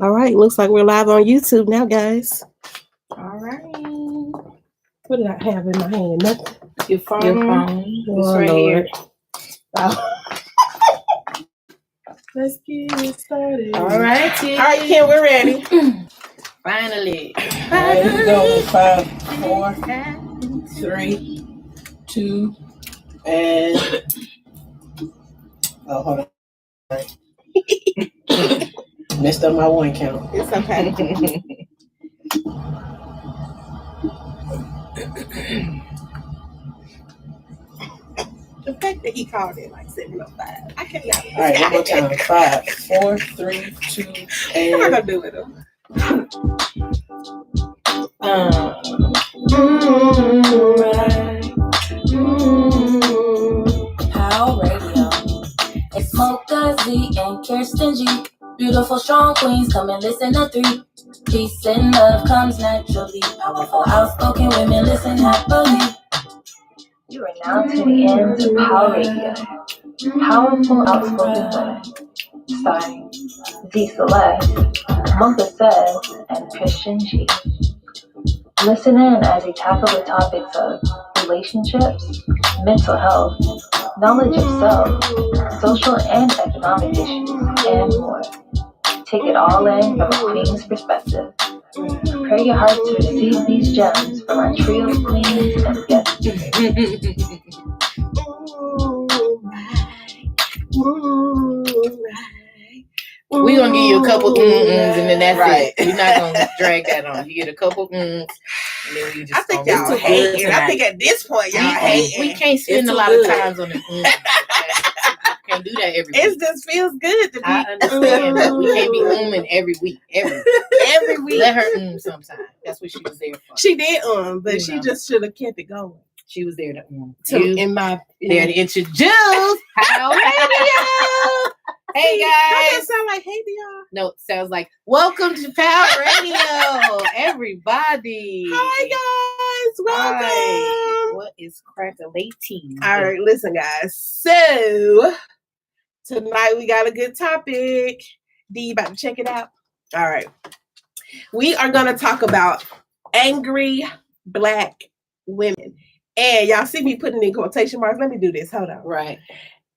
All right, looks like we're live on YouTube now, guys. All right. What did I have in my hand? Nothing. Your phone. Oh, It's right Lord. here. Oh. Let's get it started. All right, Kim, we're ready. Finally. All right, here we go. 5, 4, 3, 2, and hold on. Messed up my one count. It's okay. The fact that he called it like 7:05. I cannot. All right, one more time. 5, 4, 3, 2, and. I'm not gonna do it though. Power Radio. It's Mocha Z and Kirsten G. Beautiful, strong queens, come and listen to 3. Peace and love comes naturally. Powerful, outspoken women listen happily. You are now tuning in to Power Radio. Powerful, outspoken women. Starring Z Celeste, Mocha Says, and Christian G. Listen in as we tackle the topics of relationships, mental health, knowledge of self, social and economic issues, and more. Take it all in from a queen's perspective. Prepare your heart to receive these gems from our trio of queens and guest speakers. We're going to give you a couple and then that's it. We're not going to drag that on. You get a couple and then we just I think y'all hate it. I think at this point y'all hate it. We can't spend a lot of times on it. Can't do that every week. It just feels good to be. I understand, but we can't be umming every week. Every week. Let her sometime. That's what she was there for. She did but she just should have kept it going. She was there to there to introduce Power Radio. Hey guys. Does that sound like hey y'all? No, it sounds like welcome to Power Radio, everybody. Hi guys, welcome. Hi. What is crackalating? All right, listen guys. So tonight we got a good topic. D, you about to check it out? All right. We are going to talk about angry Black women. And y'all see me putting in quotation marks. Let me do this. Hold on. Right.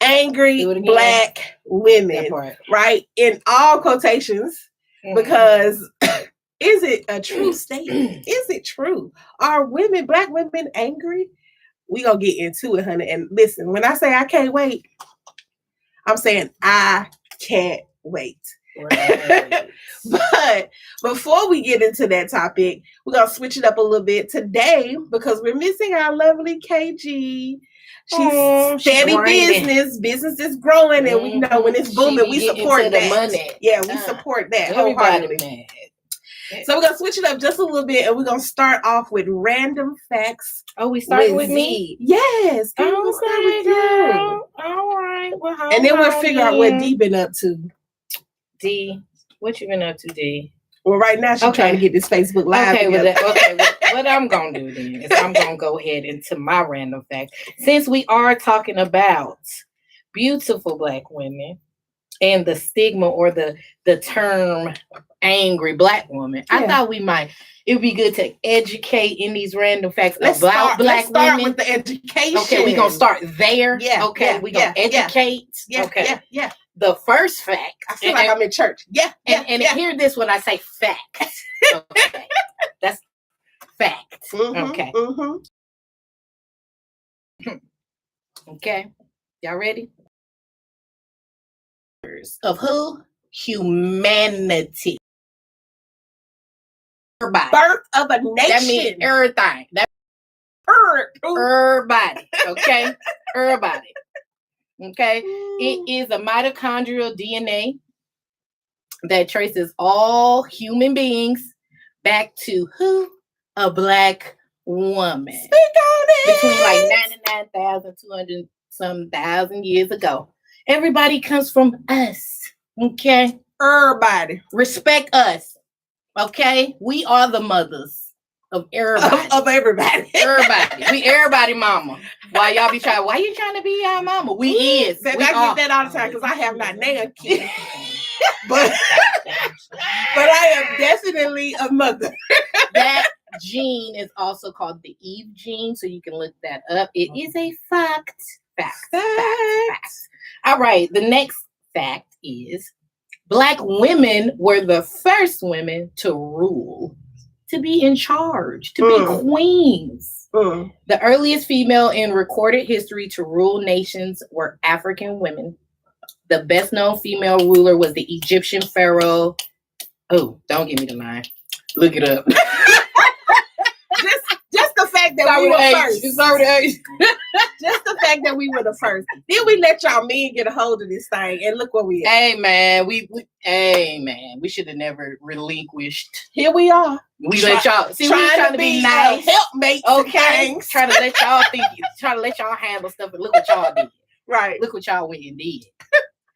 Angry Black women. Right? In all quotations. Because is it a true statement? Is it true? Are Black women angry? We going to get into it, honey. And listen, when I say I can't wait, I'm saying I can't wait. Right. But before we get into that topic, we're going to switch it up a little bit today because we're missing our lovely KG. She's steady business. Business is growing, and we know when it's booming, we support that. Money. Yeah, we support that wholeheartedly. So we're going to switch it up just a little bit, and we're going to start off with random facts. Oh, we started with me? Yes. We're going to start with you. All right. Well, and then we'll figure out what D been up to. D, what you been up to, D? Well, right now she's trying to get this Facebook Live. What I'm going to do then is I'm going to go ahead into my random fact. Since we are talking about beautiful Black women and the stigma or the term angry Black woman, I thought it would be good to educate in these random facts about Black women. Let's start with the education. Okay, we're going to start there. Yeah. Okay, we're going to educate. Yeah. Okay. Yeah. The first fact. I feel like I'm in church. Yeah. And hear this when I say fact. Okay. That's fact. Mm-hmm, okay. Mm-hmm. Okay. Y'all ready? Of who? Humanity. Everybody. Birth of a nation. That means everything. Everybody. Okay? Everybody. Okay? It is a mitochondrial DNA that traces all human beings back to who? A Black woman. Speak on it. Between like 99,200 some thousand years ago. Everybody comes from us. Okay? Everybody. Respect us. Okay? We are the mothers of everybody. Of everybody. Everybody. We everybody mama. Why y'all be trying? Why you trying to be our mama? We is. I get that all the time because I have not named kids. but I am definitely a mother. That gene is also called the Eve gene, so you can look that up. It is a fact. Fact. All right, the next fact is Black women were the first women to rule, to be in charge, to be queens. The earliest female in recorded history to rule nations were African women. The best known female ruler was the Egyptian pharaoh. Oh, don't give me the line. Look it up. Just the fact that we were first. Just the fact that we were the first. Then we let y'all men get a hold of this thing, and look where we are. Hey man, we should have never relinquished. Here we are. We let y'all see. We trying to be nice, helpmates. Okay, trying to let y'all think. Trying to let y'all handle stuff, and look what y'all did. Right. Look what y'all went and did.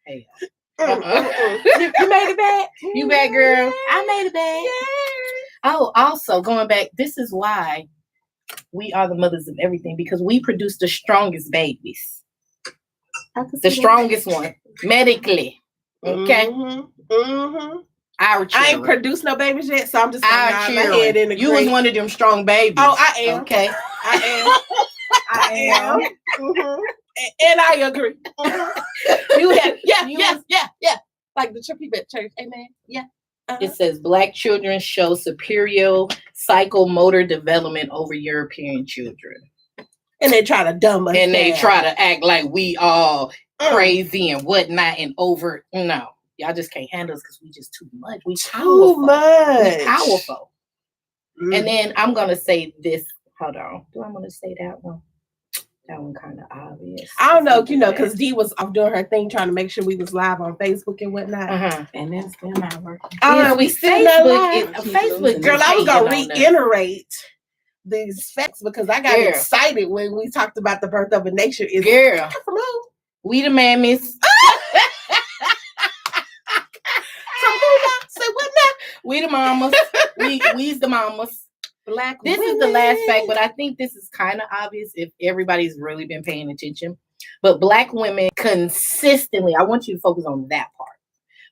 Hey. You made it back. You back, girl. I made it back. Yeah. Oh, also going back. This is why we are the mothers of everything, because we produce the strongest babies. The strongest one medically. Okay. Our children. I ain't produced no babies yet, so I'm just gonna nod my head in the You was one of them strong babies. Oh, I am. Okay. I am. And I agree. You have, yeah. Like the trippy bit church. Amen. Yeah. It says Black children show superior psychomotor development over European children. And they try to dumb us and down. They try to act like we all crazy and whatnot and over. No, y'all just can't handle us because we just too much. We too much. We powerful. And then I'm gonna say this. Hold on. Do I want to say that one? That one kind of obvious. I don't know, because Dee was off doing her thing trying to make sure we was live on Facebook and whatnot. And it's still not working. We still not live. Facebook. Girl, I was going to reiterate these facts because I got excited when we talked about the birth of a nation. Girl. From who? We the mammies. From who now? Say what now? We the mamas. We's the mamas. Black This women. is the last fact, but I think this is kind of obvious if everybody's really been paying attention. But Black women consistently, I want you to focus on that part.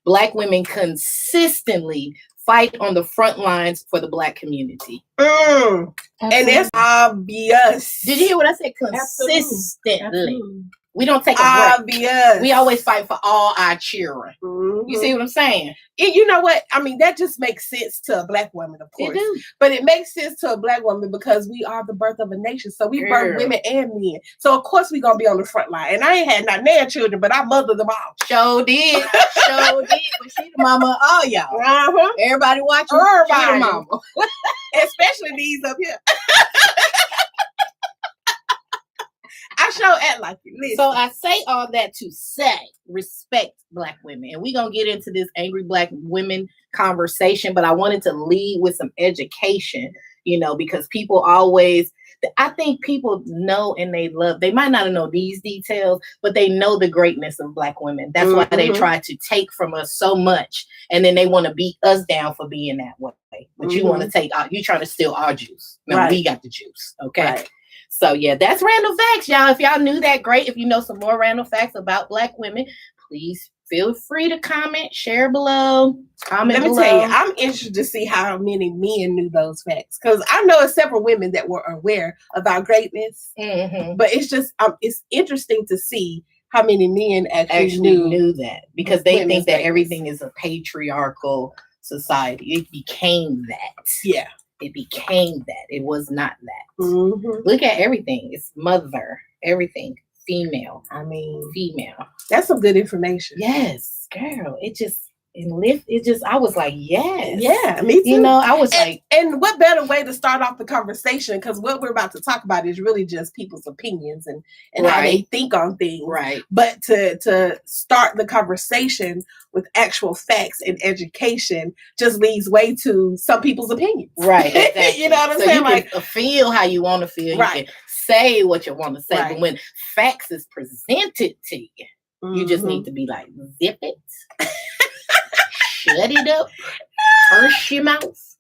Black women consistently fight on the front lines for the Black community. And it's obvious. Did you hear what I said? Consistently. Absolutely. We don't take a break. Obvious. We always fight for all our children. You see what I'm saying? You know what? I mean, that just makes sense to a Black woman, of course. It do. But it makes sense to a Black woman because we are the birth of a nation. So we birth women and men. So of course we're gonna be on the front line. And I ain't had not their children, but I mothered them all. Sure did. But she the mama of all y'all. Everybody watching. Everybody. She the mama. Especially these up here. I sure act like it. Listen. So I say all that to say respect Black women. And we're going to get into this angry Black women conversation, but I wanted to lead with some education, because people always, I think people know and they love, they might not know these details, but they know the greatness of Black women. That's why they try to take from us so much. And then they want to beat us down for being that way. But you want to take, you trying to steal our juice. No, we got the juice. Okay. Right. So yeah, that's random facts, y'all. If y'all knew that, great. If you know some more random facts about Black women, please feel free to comment, share below, comment below. Let me tell you, I'm interested to see how many men knew those facts. Because I know several women that were aware of our greatness. But it's just, it's interesting to see how many men actually knew that. Because they think that everything is a patriarchal society. It became that. Yeah. It became that. It was not that. Look at everything. It's mother, everything. Female. Female. That's some good information. Yes, girl. I was like, yes. Yeah, me too. I was like. And what better way to start off the conversation? Because what we're about to talk about is really just people's opinions and how they think on things. Right. But to start the conversation with actual facts and education just leads way to some people's opinions. Right. Exactly. You know what I'm saying? You can feel how you want to feel. Right. You can say what you want to say. But when facts is presented to you, you just need to be like, zip it. Shut it up. Curse your mouth.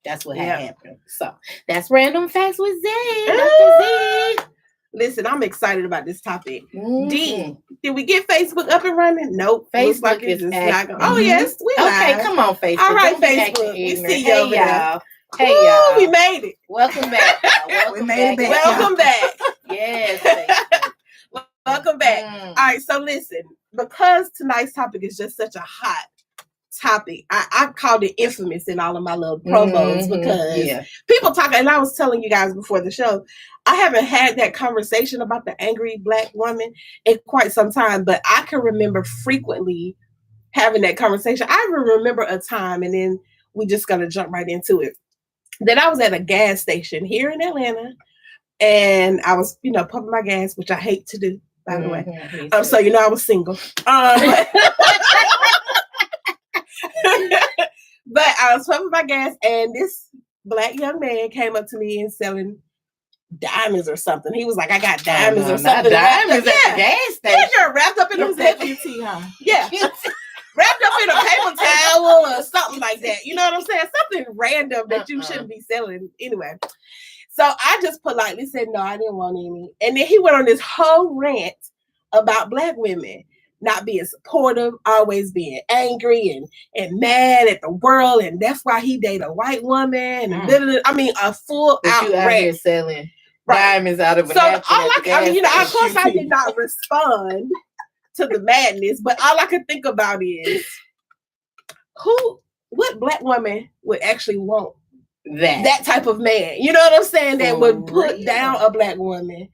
That's what happened. So that's random facts with Z. Dr. Z. Listen, I'm excited about this topic. Mm-hmm. D, did we get Facebook up and running? Nope. Facebook is not going. Oh yes, we live. Okay, come on, Facebook. All right, Don't Facebook. We see you hey, over y'all. there. Hey, y'all. We made it. Welcome back. Welcome back. Welcome back. Yes. Facebook. Welcome back. All right, so listen, because tonight's topic is just such a hot topic, I called it infamous in all of my little promos because people talk, and I was telling you guys before the show, I haven't had that conversation about the angry Black woman in quite some time, but I can remember frequently having that conversation. I remember a time, and then we just gonna jump right into it, that I was at a gas station here in Atlanta, and I was, pumping my gas, which I hate to do, by the way. So I was single. But I was pumping my gas, and this Black young man came up to me and selling diamonds or something. He was like, "I got diamonds or something." Diamonds at the gas station. Yeah, wrapped up in those QT, huh? Yeah. Wrapped up in a paper towel or something like that. You know what I'm saying? Something random that you shouldn't be selling anyway. So I just politely said, no, I didn't want any. And then he went on this whole rant about Black women not being supportive, always being angry and mad at the world. And that's why he dated a white woman. And I mean, a full out you out here selling diamonds out of a napkin. So of course I did not respond to the madness, but all I could think about is what Black woman would actually want that type of man. You know what I'm saying? That would put down a Black woman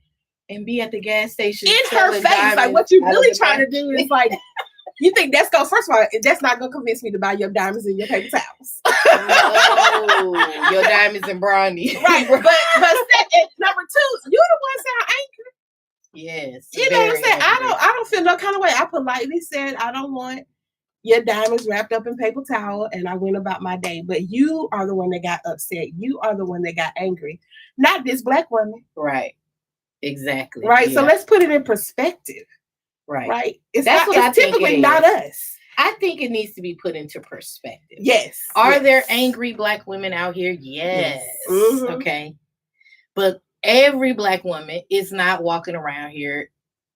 and be at the gas station in her face. Like, what you really trying to do is like, you think that's first of all, that's not gonna convince me to buy your diamonds and your paper towels. Oh, your diamonds and brownie. Right. But number two, you're the one sound angry. Yes. You know what I'm saying? I don't feel no kind of way. I politely said, I don't want your diamonds wrapped up in paper towel, and I went about my day. But you are the one that got upset. You are the one that got angry, not this Black woman. Right. Exactly. Right. Yeah. So let's put it in perspective. Right. Right. It's typically not us. I think it needs to be put into perspective. Yes. Are there angry Black women out here? Yes. Mm-hmm. Okay. But every Black woman is not walking around here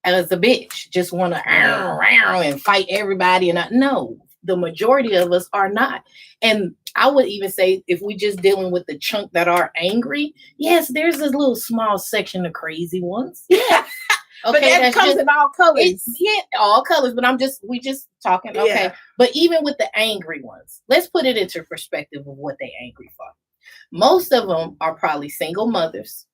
as a bitch, just want to and fight everybody. And no, the majority of us are not. And I would even say, if we just dealing with the chunk that are angry, yes, there's this little small section of crazy ones. Yeah. Okay, but that comes in all colors. All colors. But we just talking. Okay. Yeah. But even with the angry ones, let's put it into perspective of what they angry for. Most of them are probably single mothers.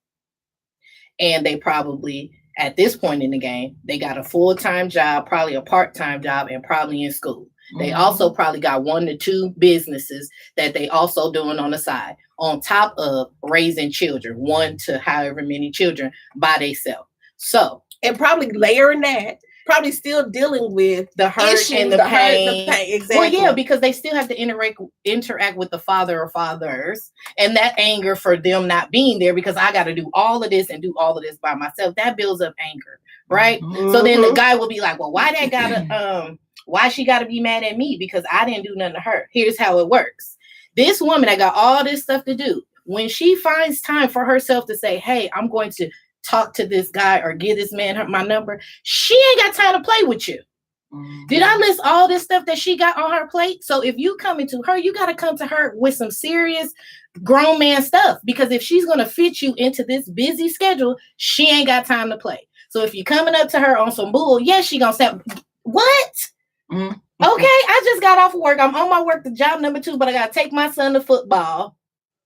And they probably, at this point in the game, they got a full-time job, probably a part-time job, and probably in school. They also probably got 1 to 2 businesses that they also doing on the side, on top of raising children, 1 to however many children by themselves. So, and probably layering that, probably still dealing with the hurt and the pain. Exactly. Well, yeah, because they still have to interact with the father or fathers, and that anger for them not being there because I got to do all of this and do all of this by myself. That builds up anger, right? Mm-hmm. So then the guy will be like, well, why she got to be mad at me because I didn't do nothing to her? Here's how it works. This woman that got all this stuff to do, when she finds time for herself to say, hey, I'm going to talk to this guy or give this man my number, she ain't got time to play with you. Mm-hmm. Did I list all this stuff that she got on her plate? So if you come into her, you got to come to her with some serious grown man stuff, because if she's going to fit you into this busy schedule, she ain't got time to play. So if you're coming up to her on some bull, yes, she going to say, what? Mm-hmm. Okay, I just got off of work. I'm on my work to job number 2, but I got to take my son to football.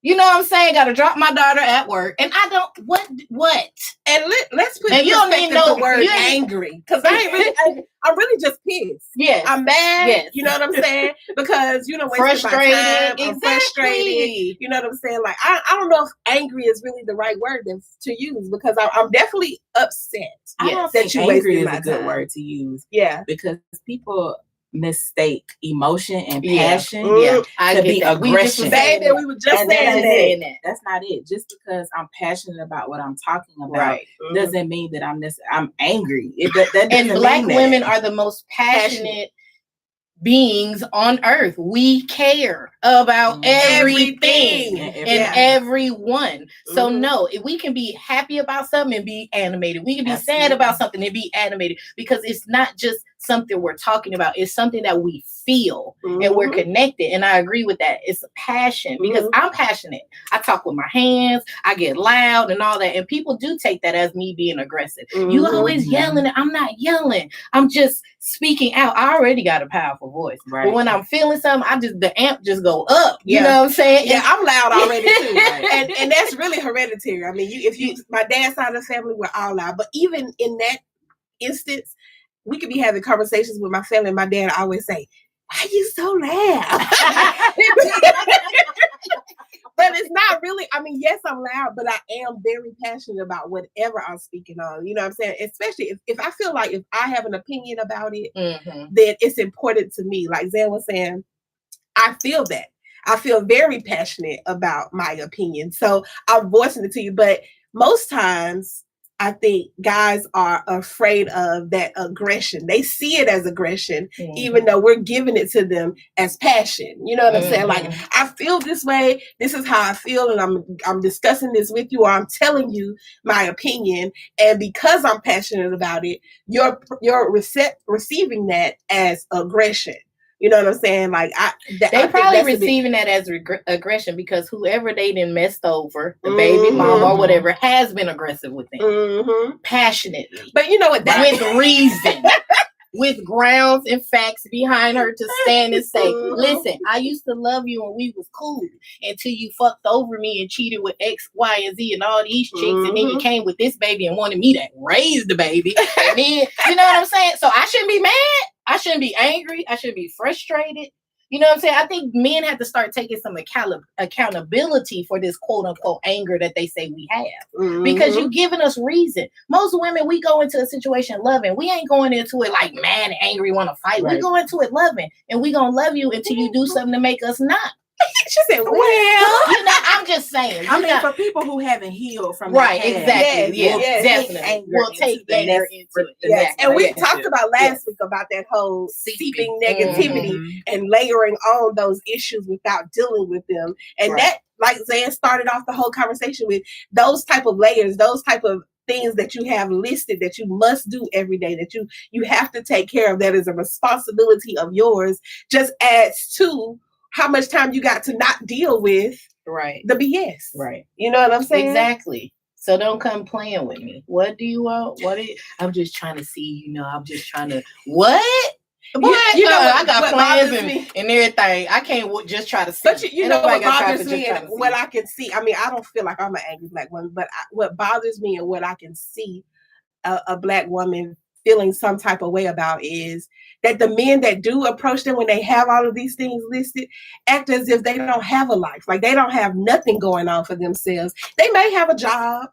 You know what I'm saying? Got to drop my daughter at work, and I don't. What? And let's put. And you don't even know the word angry, because I ain't really. I'm really just pissed. Yeah, I'm mad. Yes. You know what I'm saying? Because frustrated. I'm frustrated. You know what I'm saying? Like I don't know if angry is really the right word to use, because I'm definitely upset. I don't think angry is a good word to use. Yeah, because people mistake emotion and passion to be aggression. We were just saying that. That's not it. Just because I'm passionate about what I'm talking about doesn't mean that I'm angry. That and Black women are the most passionate beings on earth. We care about everything and everyone. So no, we can be happy about something and be animated. We can be sad about something and be animated, because it's not just something we're talking about. It's something that we feel and we're connected. And I agree with that. It's a passion, because I'm passionate. I talk with my hands. I get loud and all that. And people do take that as me being aggressive. You always yelling. I'm not yelling. I'm just speaking out. I already got a powerful voice. But when I'm feeling something, the amp just go up. You know what I'm saying? Yeah, I'm loud already too. and that's really hereditary. I mean, my dad's side of the family, we're all loud. But even in that instance, we could be having conversations with my family, and my dad always say, "Why are you so loud?" But it's not really, I mean, yes, I'm loud, but I am very passionate about whatever I'm speaking on. You know what I'm saying? Especially if I feel like if I have an opinion about it, then it's important to me. Like Zan was saying, I feel that. I feel very passionate about my opinion. So I'm voicing it to you. But most times, I think guys are afraid of that aggression. They see it as aggression, even though we're giving it to them as passion. You know what I'm saying? Like, I feel this way. This is how I feel, and I'm discussing this with you, or I'm telling you my opinion. And because I'm passionate about it, you're receiving that as aggression. You know what I'm saying? Like they probably receiving that as aggression, because whoever they done messed over, the baby mama or whatever, has been aggressive with them, passionately. But you know what? With reason, with grounds and facts behind her to stand and say, "Listen, I used to love you and we was cool until you fucked over me and cheated with X, Y, and Z and all these chicks, and then you came with this baby and wanted me to raise the baby." And then, you know what I'm saying? So I shouldn't be mad. I shouldn't be angry. I shouldn't be frustrated. You know what I'm saying? I think men have to start taking some accountability for this quote unquote anger that they say we have, because you're giving us reason. Most women, we go into a situation loving. We ain't going into it like mad and angry, want to fight. We go into it loving, and we gonna love you until you do something to make us not. She said, "Well, you know, I'm just saying." I mean, for people who haven't healed from exactly, definitely, we'll take anger into it. Yes, and we talked about last week about that whole seeping negativity and layering on those issues without dealing with them, and that, like Zan started off the whole conversation with, those type of layers, those type of things that you have listed that you must do every day, that you have to take care of, that is a responsibility of yours, just adds to how much time you got to not deal with the BS. Right. You know what I'm saying? Exactly. So don't come playing with me. What do you want? I'm just trying to see, I'm just trying to, what? What? You know, I got plans and everything. I can't just try to see. But you know what bothers me and what I can see. I mean, I don't feel like I'm an angry black woman, but what bothers me and what I can see a black woman feeling some type of way about is that the men that do approach them when they have all of these things listed act as if they don't have a life. Like they don't have nothing going on for themselves. They may have a job.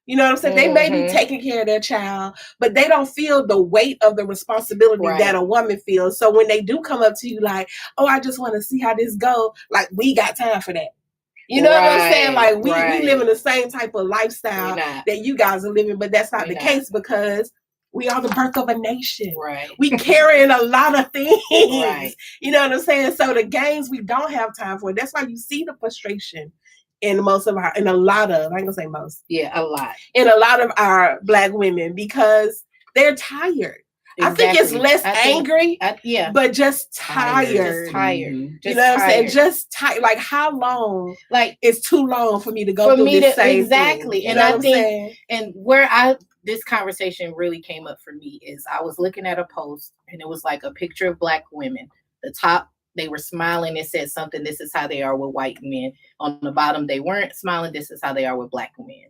You know what I'm saying? They may be taking care of their child, but they don't feel the weight of the responsibility that a woman feels. So when they do come up to you like, "Oh, I just want to see how this go," like, we got time for that. You know what I'm saying? Like we live in the same type of lifestyle that you guys are living, but that's not the case, because we are the birth of a nation. Right. We carrying a lot of things. Right. You know what I'm saying? So the games we don't have time for. That's why you see the frustration in a lot of, I ain't gonna say most. Yeah, a lot. In a lot of our black women, because they're tired. Exactly. I think it's less angry, but just tired. Just tired. You know what I'm saying? Just tired. Like, how long? Like, it's too long for me to go through this same thing. You and I think, and where this conversation really came up for me is I was looking at a post, and it was like a picture of black women. The top, they were smiling. It said something, "This is how they are with white men." On the bottom, they weren't smiling. "This is how they are with black men."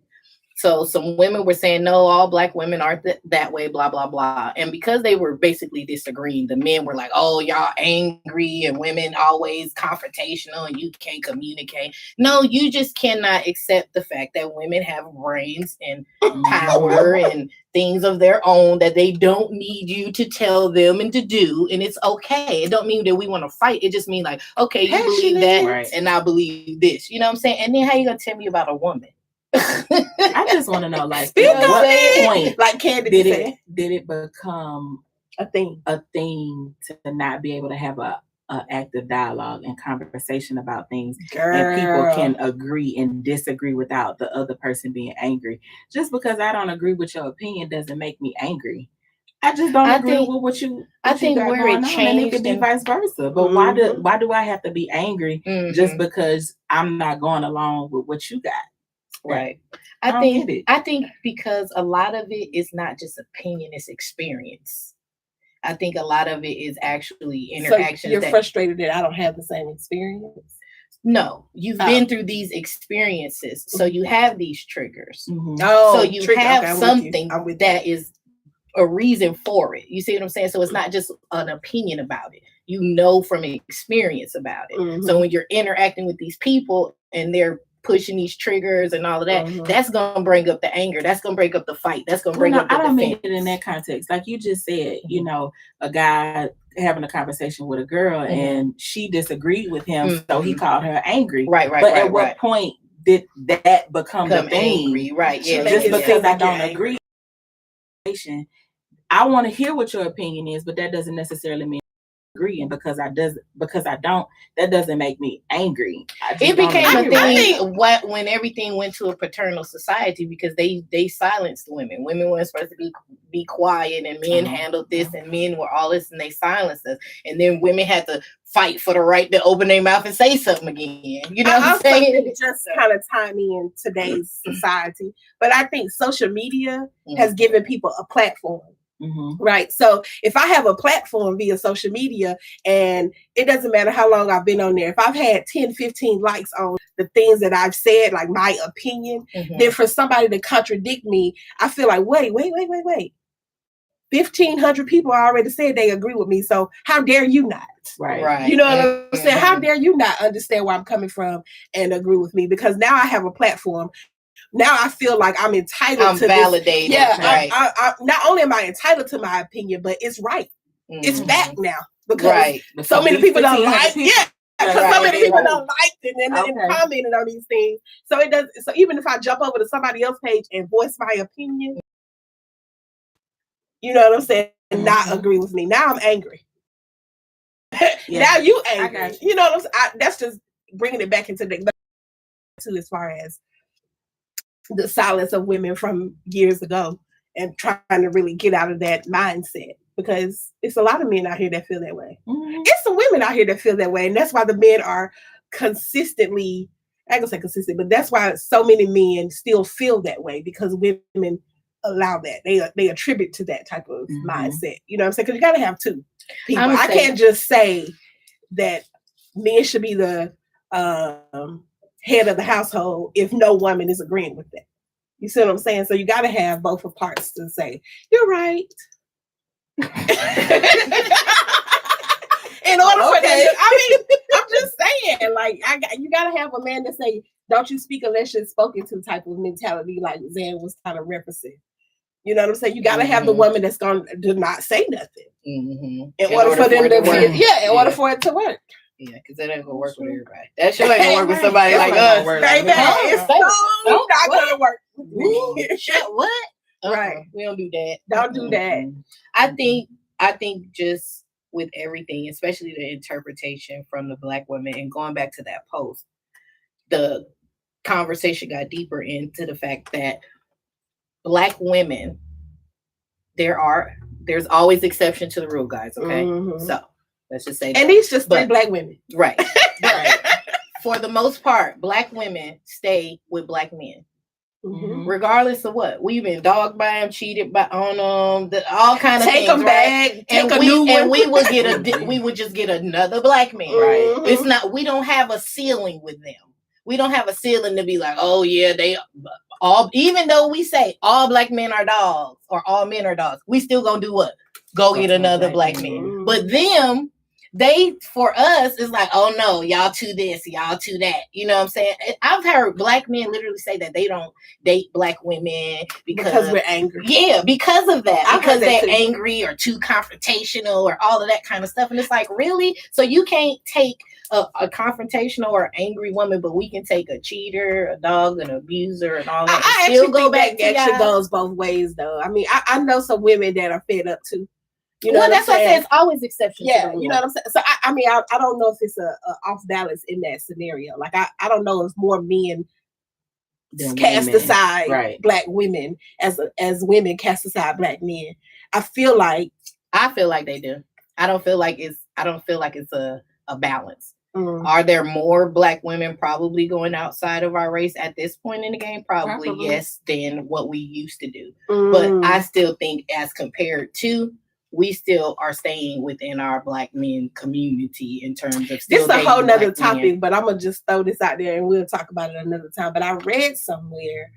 So some women were saying, "No, all black women aren't that way, blah, blah, blah." And because they were basically disagreeing, the men were like, "Oh, y'all angry, and women always confrontational, and you can't communicate." No, you just cannot accept the fact that women have brains and power and things of their own that they don't need you to tell them and to do. And it's okay. It don't mean that we want to fight. It just means like, okay, you believe that, and I believe this. You know what I'm saying? And then how you going to tell me about a woman? I just want to know, like, at what point, like Candy did it become a thing to not be able to have a active dialogue and conversation about things. Girl. And people can agree and disagree without the other person being angry. Just because I don't agree with your opinion doesn't make me angry. I just don't agree with what you got where it changed, and it could be vice versa. But why do I have to be angry just because I'm not going along with what you got? Right. I think because a lot of it is not just opinion, it's experience. I think a lot of it is actually interactions. So you're frustrated that I don't have the same experience? No, you've been through these experiences, so you have these triggers. So you have something that is a reason for it. You see what I'm saying? So it's not just an opinion about it. You know from experience about it. So when you're interacting with these people and they're pushing these triggers and all of that, that's gonna bring up the anger. That's gonna break up the fight. That's gonna bring up the defense. I don't mean it in that context. Like you just said, you know, a guy having a conversation with a girl and she disagreed with him, so he called her angry. Right. But at what point did that become the thing? Angry, right? Yeah. Just because I don't agree. I want to hear what your opinion is, but that doesn't necessarily mean agree. And because I don't, that doesn't make me angry. It became a thing when everything went to a paternal society because they silenced women. Women weren't supposed to be quiet, and men handled this, and men were all this, and they silenced us. And then women had to fight for the right to open their mouth and say something again. You know what I'm saying? It just kind of tie me in today's society. But I think social media has given people a platform. Right. So if I have a platform via social media, and it doesn't matter how long I've been on there, if I've had 10, 15 likes on the things that I've said, like my opinion, then for somebody to contradict me, I feel like, wait. 1,500 people already said they agree with me. So how dare you not? Right. You know what I'm saying? How dare you not understand where I'm coming from and agree with me? Because now I have a platform. Now I feel like I'm entitled to validated. This. Yeah, right. I not only am I entitled to my opinion, but it's right. It's back now because so many people don't like. Yeah, because so many people don't like it and commented on these things. So it does. So even if I jump over to somebody else's page and voice my opinion, you know what I'm saying, and not agree with me, now I'm angry. Now you angry. You know what I'm saying? That's just bringing it back into as far as the silence of women from years ago and trying to really get out of that mindset, because it's a lot of men out here that feel that way. It's some women out here that feel that way. And that's why the men are consistently, I ain't gonna say consistent, but that's why so many men still feel that way, because women allow that. They attribute to that type of mindset. You know what I'm saying? Because you got to have two people. I can't just say that men should be the head of the household if no woman is agreeing with that. You see what I'm saying? So you got to have both of parts to say, you're right. In order for that, I mean, I'm just saying, like, you got to have a man that say, don't you speak unless you're spoken to type of mentality, like Zan was kind of referencing. You know what I'm saying? You got to have the woman that's going to not say nothing in order for them to work. In order for it to work. Yeah, because that ain't gonna work with everybody. That sure ain't gonna work with somebody like us. Baby, it's so not gonna work. Shut what? Right. We don't do that. Don't do that. I think just with everything, especially the interpretation from the Black women, and going back to that post, the conversation got deeper into the fact that Black women, there's always exception to the rule, guys. Okay, so. Let's just say that. And these just three Black women. Right. For the most part, Black women stay with Black men. Regardless of what. We've been dogged by them, cheated on them, all kind of things. Take them back. And we would just get another Black man. Right. It's not, we don't have a ceiling with them. We don't have a ceiling to be like, oh yeah, they all, even though we say all Black men are dogs or all men are dogs, we still gonna do what? Go get another Black man. But them, for us, it's like, oh no, y'all too this, y'all too that. You know what I'm saying? I've heard Black men literally say that they don't date Black women because we're angry. Yeah, because of that. Because they're angry or too confrontational or all of that kind of stuff. And it's like, really? So you can't take a confrontational or angry woman, but we can take a cheater, a dog, an abuser, and all that. I still go back. Actually goes both ways, though. I mean, I know some women that are fed up too. You know, that's what I said. It's always exception. Yeah, to the rule. you know what I'm saying. So I mean, I don't know if it's a off balance in that scenario. Like I don't know if more men cast aside black women as women cast aside black men. I feel like they do. I don't feel like it's a balance. Are there more black women probably going outside of our race at this point in the game? Probably. Yes, than what we used to do. But I still think as compared to, we still are staying within our black men community in terms of still. This is a whole nother topic, but I'm gonna just throw this out there and we'll talk about it another time. But I read somewhere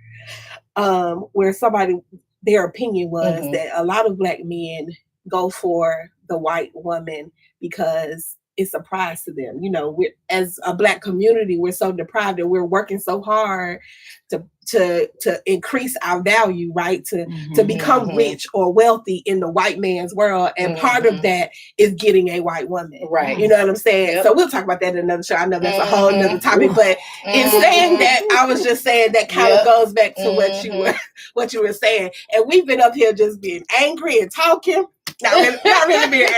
where somebody, their opinion was that a lot of black men go for the white woman because it's a prize to them. You know, as a black community, we're so deprived and we're working so hard to increase our value, right? To become rich or wealthy in the white man's world. And part of that is getting a white woman. Right. You know what I'm saying? Yep. So we'll talk about that in another show. I know that's a whole nother topic, but in saying that, I was just saying that kind of goes back to what you were saying. And we've been up here just being angry and talking. Not really being